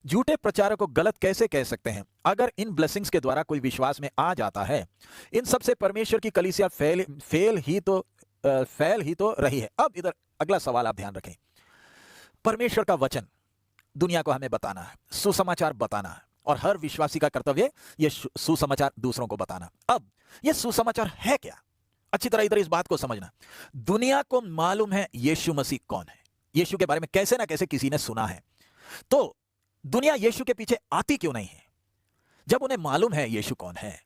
झूठे प्रचारक को गलत कैसे कह सकते हैं? अगर इन ब्लेसिंग्स के द्वारा कोई विश्वास में आ जाता है, इन सब से परमेश्वर की कलीसिया फैल ही तो रही है। अब इधर अगला सवाल आप ध्यान रखें। परमेश्वर का वचन दुनिया को हमें बताना है, सुसमाचार बताना है, और हर विश्वासी का कर्तव्य ये सुसमाचार दूसरों को बताना। अब ये सुसमाचार है क्या? अच्छी तरह इधर इस बात को समझना। दुनिया को मालूम है यीशु मसीह कौन है, यीशु के बारे में कैसे ना कैसे किसी ने सुना है। तो दुनिया यीशु के पीछे आती क्यों नहीं है? जब उन्हें मालूम है यीशु कौन है,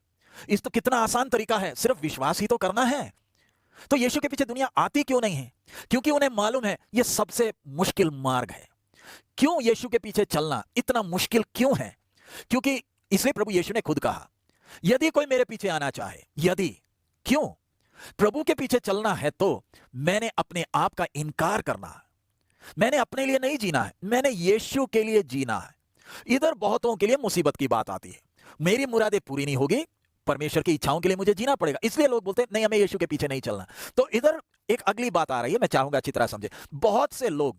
इस तो कितना आसान तरीका है, सिर्फ विश्वास ही तो करना है। तो यीशु के पीछे दुनिया आती क्यों नहीं है? क्योंकि उन्हें मालूम है यह सबसे मुश्किल मार्ग है। क्यों यीशु के पीछे चलना इतना मुश्किल क्यों है? क्योंकि इसलिए प्रभु यीशु ने खुद कहा, यदि कोई मेरे पीछे आना चाहे, यदि, क्यों? प्रभु के पीछे चलना है तो मैंने अपने आप का इनकार करना है। मैंने अपने लिए नहीं जीना है, मैंने यीशु के लिए जीना है। इधर बहुतों के लिए मुसीबत की बात आती है, मेरी मुरादें पूरी नहीं होगी, परमेश्वर की इच्छाओं के लिए मुझे जीना पड़ेगा, इसलिए लोग बोलते हैं नहीं, हमें यीशु के पीछे नहीं चलना। तो इधर एक अगली बात आ रही है, मैं चाहूंगा अच्छी तरह समझे। बहुत से लोग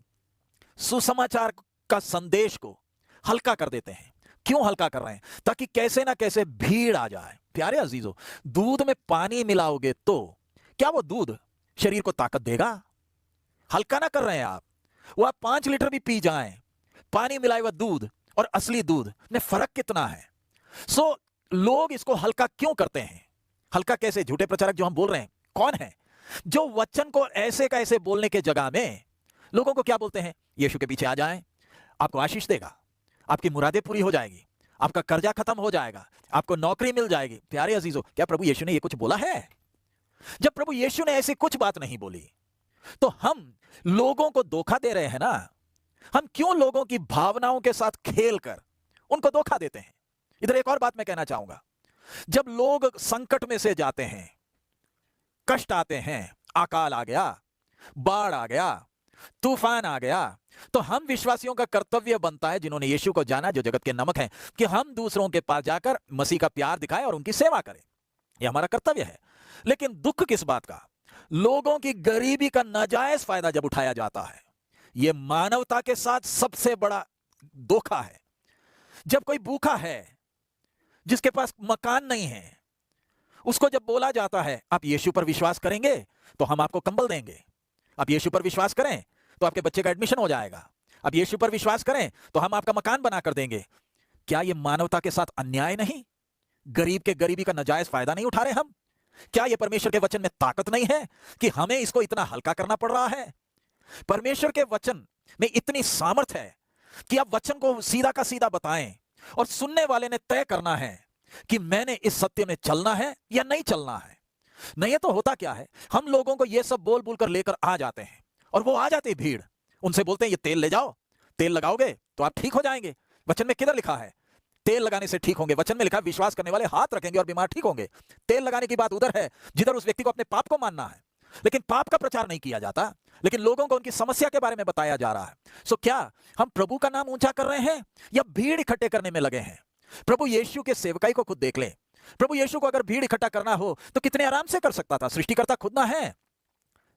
सुसमाचार का संदेश को हल्का कर देते हैं। क्यों हल्का कर रहे हैं? ताकि कैसे ना कैसे भीड़ आ जाए। प्यारे अजीजों, दूध में पानी मिलाओगे तो क्या वो दूध शरीर को ताकत देगा? हल्का ना कर रहे हैं आप। वो आप 5 लीटर भी पी जाएं, पानी मिलाए हुआ दूध और असली दूध में फर्क कितना है? लोग इसको हल्का क्यों करते हैं? हल्का कैसे? झूठे प्रचारक जो हम बोल रहे हैं कौन है? जो वचन को ऐसे का ऐसे बोलने के जगह में लोगों को क्या बोलते हैं? यीशु के पीछे आ जाएं, आपको आशीष देगा, आपकी मुरादें पूरी हो जाएगी, आपका कर्जा खत्म हो जाएगा, आपको नौकरी मिल जाएगी। प्यारे अजीजों, क्या प्रभु यीशु ने ये कुछ बोला है? जब प्रभु यीशु ने ऐसी कुछ बात नहीं बोली, तो हम लोगों को धोखा दे रहे हैं ना। हम क्यों लोगों की भावनाओं के साथ खेलकर उनको धोखा देते हैं? इधर एक और बात मैं कहना चाहूंगा। जब लोग संकट में से जाते हैं, कष्ट आते हैं, अकाल आ गया, बाढ़ आ गया, तूफान आ गया, तो हम विश्वासियों का कर्तव्य बनता है, जिन्होंने यीशु को जाना, जो जगत के नमक हैं, कि हम दूसरों के पास जाकर मसीह का प्यार दिखाएं और उनकी सेवा करें। यह हमारा कर्तव्य है। लेकिन दुख किस बात का? लोगों की गरीबी का नाजायज फायदा जब उठाया जाता है। यह मानवता के साथ सबसे बड़ा धोखा है। जब कोई भूखा है, जिसके पास मकान नहीं है, उसको जब बोला जाता है आप यीशु पर विश्वास करेंगे तो हम आपको कंबल देंगे, आप यीशु पर विश्वास करें तो आपके बच्चे का एडमिशन हो जाएगा, आप यीशु पर विश्वास करें तो हम आपका मकान बनाकर देंगे। क्या यह मानवता के साथ अन्याय नहीं? गरीब के गरीबी का नाजायज फायदा नहीं उठा रहे हम? क्या यह परमेश्वर के वचन में ताकत नहीं है कि हमें इसको इतना हल्का करना पड़ रहा है? परमेश्वर के वचन में इतनी सामर्थ है कि आप वचन को सीधा का सीधा बताएं और सुनने वाले ने तय करना है कि मैंने इस सत्य में चलना है या नहीं चलना है। नहीं तो होता क्या है, हम लोगों को यह सब बोल बोल कर लेकर आ जाते हैं और वो आ जाती भीड़, उनसे बोलते हैं ये तेल ले जाओ, तेल लगाओगे तो आप ठीक हो जाएंगे। वचन में किधर लिखा है तेल लगाने से ठीक होंगे? वचन में लिखा है विश्वास करने वाले हाथ रखेंगे और बीमार ठीक होंगे। तेल लगाने की बात उधर है जिधर उस व्यक्ति को अपने पाप को मानना है, लेकिन पाप का प्रचार नहीं किया जाता, लेकिन लोगों को उनकी समस्या के बारे में बताया जा रहा है। क्या हम प्रभु का नाम ऊंचा कर रहे हैं या भीड़ इकट्ठे करने में लगे हैं? प्रभु यीशु के सेवकाई को खुद देख ले। प्रभु यीशु को अगर भीड़ इकट्ठा करना हो तो कितने आराम से कर सकता था। सृष्टिकर्ता खुद ना है,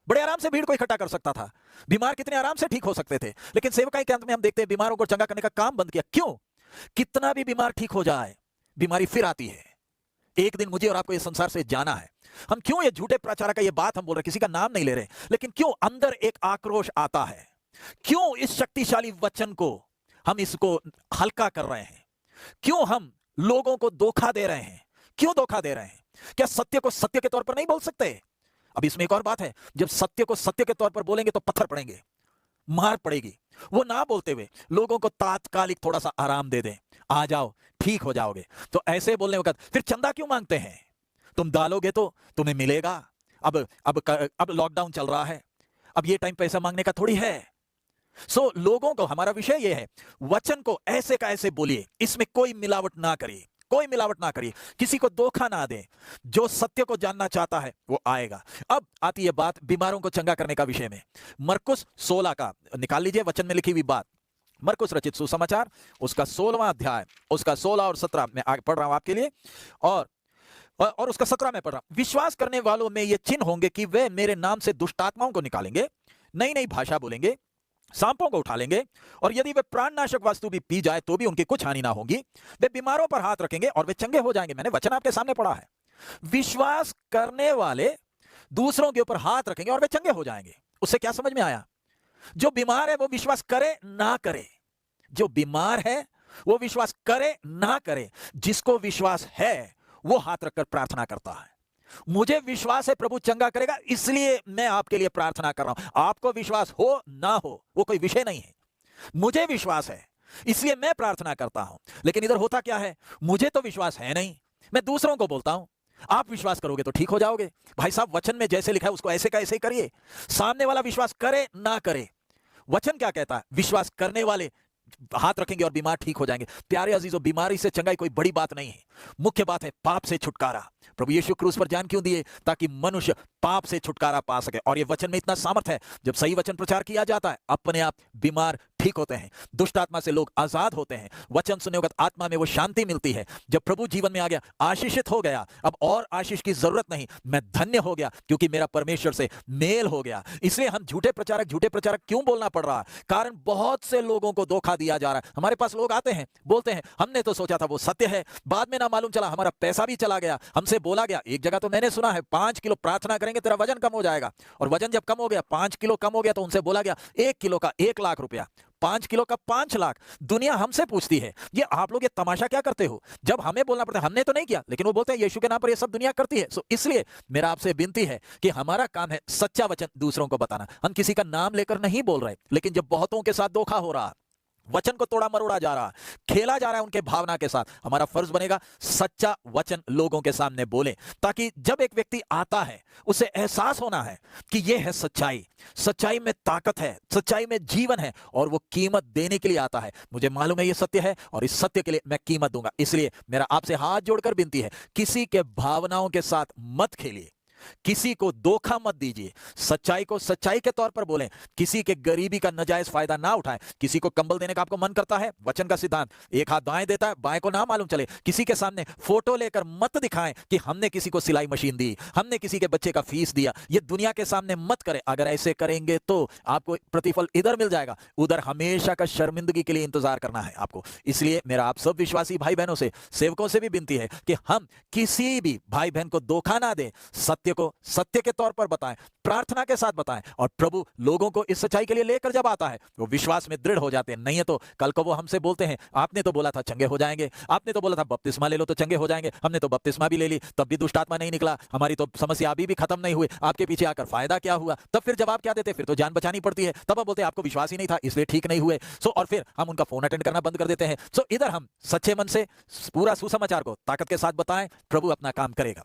बड़े आराम से भीड़ को इकट्ठा कर सकता था। बीमार कितने आराम से ठीक हो सकते थे, लेकिन सेवकाई के अंत में हम देखते हैं बीमारों को चंगा करने का काम बंद किया। क्यों? कितना भी बीमार ठीक हो जाए, बीमारी फिर आती है। एक दिन मुझे और आपको इस संसार से जाना है। हम क्यों ये झूठे प्रचार का ये बात हम बोल रहे, किसी का नाम नहीं ले रहे, लेकिन क्यों अंदर एक आक्रोश आता है? क्यों इस शक्तिशाली वचन को हम इसको हल्का कर रहे हैं? क्यों हम लोगों को धोखा दे रहे हैं? क्यों धोखा दे रहे हैं? क्या सत्य को सत्य के तौर पर नहीं बोल सकते? अब इसमें एक और बात है, जब सत्य को सत्य के तौर पर बोलेंगे तो पत्थर पड़ेंगे, मार पड़ेगी। वो ना बोलते हुए लोगों को तात्कालिक थोड़ा सा आराम दे दें, आ जाओ ठीक हो जाओगे, तो ऐसे बोलने वक्त फिर चंदा क्यों मांगते हैं? तुम डालोगे तो तुम्हें मिलेगा। अब लॉकडाउन चल रहा है, अब ये टाइम पैसा मांगने का थोड़ी है। लोगों को, हमारा विषय ये है, वचन को ऐसे का ऐसे बोलिए, इसमें कोई मिलावट ना करिए, कोई मिलावट ना करिए, किसी को धोखा ना दें। जो सत्य को जानना चाहता है वो आएगा। अब आती है बात बीमारों को चंगा करने का विषय में। मरकुस 16 का निकाल लीजिए, वचन में लिखी हुई बात। मरकुस रचित सुसमाचार, उसका 16वां अध्याय, उसका 16 और 17 में आगे पढ़ रहा हूं आपके लिए, और उसका 17 में पढ़ रहा हूं। विश्वास करने वालों में ये चिन्ह होंगे कि वे मेरे नाम से दुष्ट आत्माओं को निकालेंगे, नई नई भाषा बोलेंगे, सांपों को उठा लेंगे, और यदि वे प्राणनाशक वस्तु भी पी जाए तो भी उनकी कुछ हानि ना होगी। वे बीमारों पर हाथ रखेंगे और वे चंगे हो जाएंगे। मैंने वचन आपके सामने पढ़ा है। विश्वास करने वाले दूसरों के ऊपर हाथ रखेंगे और वे चंगे हो जाएंगे। उससे क्या समझ में आया? जो बीमार है वो विश्वास करे ना करे, जो बीमार है वो विश्वास करे ना करे, जिसको विश्वास है वो हाथ रखकर प्रार्थना करता है। मुझे विश्वास है प्रभु चंगा करेगा, इसलिए मैं आपके लिए प्रार्थना कर रहा हूं। आपको विश्वास हो ना हो वो कोई विषय नहीं है। मुझे विश्वास है इसलिए मैं प्रार्थना करता हूं। लेकिन इधर होता क्या है, मुझे तो विश्वास है नहीं, मैं दूसरों को बोलता हूं आप विश्वास करोगे तो ठीक हो जाओगे। भाई साहब, वचन में जैसे लिखा है उसको ऐसे का ऐसे ही करिए। सामने वाला विश्वास करे ना करे, वचन क्या कहता है? विश्वास करने वाले हाथ रखेंगे और बीमार ठीक हो जाएंगे। प्यारे अजीजों, बीमारी से चंगाई कोई बड़ी बात नहीं है। मुख्य बात है पाप से छुटकारा। प्रभु यीशु क्रूस पर जान क्यों दिए? ताकि मनुष्य पाप से छुटकारा पा सके। और ये वचन में इतना सामर्थ है, जब सही वचन प्रचार किया जाता है अपने आप बीमार ठीक होते हैं, दुष्ट आत्मा से लोग आजाद होते हैं, वचन सुनने वक्त आत्मा में वो शांति मिलती है। जब प्रभु जीवन में आ गया, आशीषित हो गया, अब और आशीष की जरूरत नहीं, मैं धन्य हो गया क्योंकि मेरा परमेश्वर से मेल हो गया। इसलिए हम झूठे प्रचारक क्यों बोलना पड़ रहा है? कारण बहुत से लोगों को धोखा दिया जा रहा है। हमारे पास लोग आते हैं, बोलते हैं हमने तो सोचा था वो सत्य है, बाद में ना मालूम चला हमारा पैसा भी चला गया। हमसे बोला गया, एक जगह तो मैंने सुना है 5 किलो प्रार्थना करेंगे तेरा वजन कम हो जाएगा। और वजन जब कम हो गया, 5 किलो कम हो गया, तो उनसे बोला गया 1 किलो का 1 लाख रुपया, 5 किलो का 5 लाख। दुनिया हमसे पूछती है ये आप लोग ये तमाशा क्या करते हो? जब हमें बोलना पड़ता है हमने तो नहीं किया, लेकिन वो बोलते हैं यीशु के नाम पर ये सब दुनिया करती है। सो इसलिए मेरा आपसे विनती है कि हमारा काम है सच्चा वचन दूसरों को बताना। हम किसी का नाम लेकर नहीं बोल रहे, लेकिन जब बहुतों के साथ धोखा हो रहा, वचन को तोड़ा मरोड़ा जा रहा, खेला जा रहा है उनके भावना के साथ, हमारा फर्ज बनेगा सच्चा वचन लोगों के सामने बोले, ताकि जब एक व्यक्ति आता है उसे एहसास होना है कि यह है सच्चाई, सच्चाई में ताकत है, सच्चाई में जीवन है, और वो कीमत देने के लिए आता है। मुझे मालूम है ये सत्य है और इस सत्य के लिए मैं कीमत दूंगा। इसलिए मेरा आपसे हाथ जोड़कर विनती है, किसी के भावनाओं के साथ मत खेलिए, किसी को धोखा मत दीजिए, सच्चाई को सच्चाई के तौर पर बोलें, किसी के गरीबी का नाजायज फायदा ना उठाएं। किसी को कंबल देने का आपको मन करता है, वचन का सिद्धांत, एक हाथ दाएं देता है, बाएं को ना मालूम चले। किसी के सामने फोटो लेकर मत दिखाएं कि हमने किसी को सिलाई मशीन दी, हमने किसी के बच्चे का फीस दिया। ये दुनिया के सामने मत करें। अगर ऐसे करेंगे तो आपको प्रतिफल इधर मिल जाएगा, उधर हमेशा का शर्मिंदगी के लिए इंतजार करना है आपको। इसलिए मेरा आप सब विश्वासी भाई बहनों से, सेवकों से भी विनती है कि हम किसी भी भाई बहन को धोखा ना दें, सत्य को सत्य के तौर पर बताएं, प्रार्थना के साथ बताएं, और प्रभु लोगों को इस सच्चाई के लिए लेकर जब आता है वो विश्वास में दृढ़ हो जाते हैं। नहीं है तो कल को वो हमसे बोलते हैं आपने तो बोला था चंगे हो जाएंगे, आपने तो बोला था बपतिस्मा ले लो तो चंगे हो जाएंगे, हमने तो बपतिस्मा भी ले ली तब भी दुष्ट आत्मा नहीं निकला, हमारी तो समस्या अभी भी खत्म नहीं हुई, आपके पीछे आकर फायदा क्या हुआ? तब फिर जवाब क्या देते? फिर तो जान बचानी पड़ती है। तब हम बोलते हैं आपको विश्वास ही नहीं था इसलिए ठीक नहीं हुए। सो और फिर हम उनका फोन अटेंड करना बंद कर देते हैं। सो इधर हम सच्चे मन से पूरा सुसमाचार को ताकत के साथ बताएं, प्रभु अपना काम करेगा।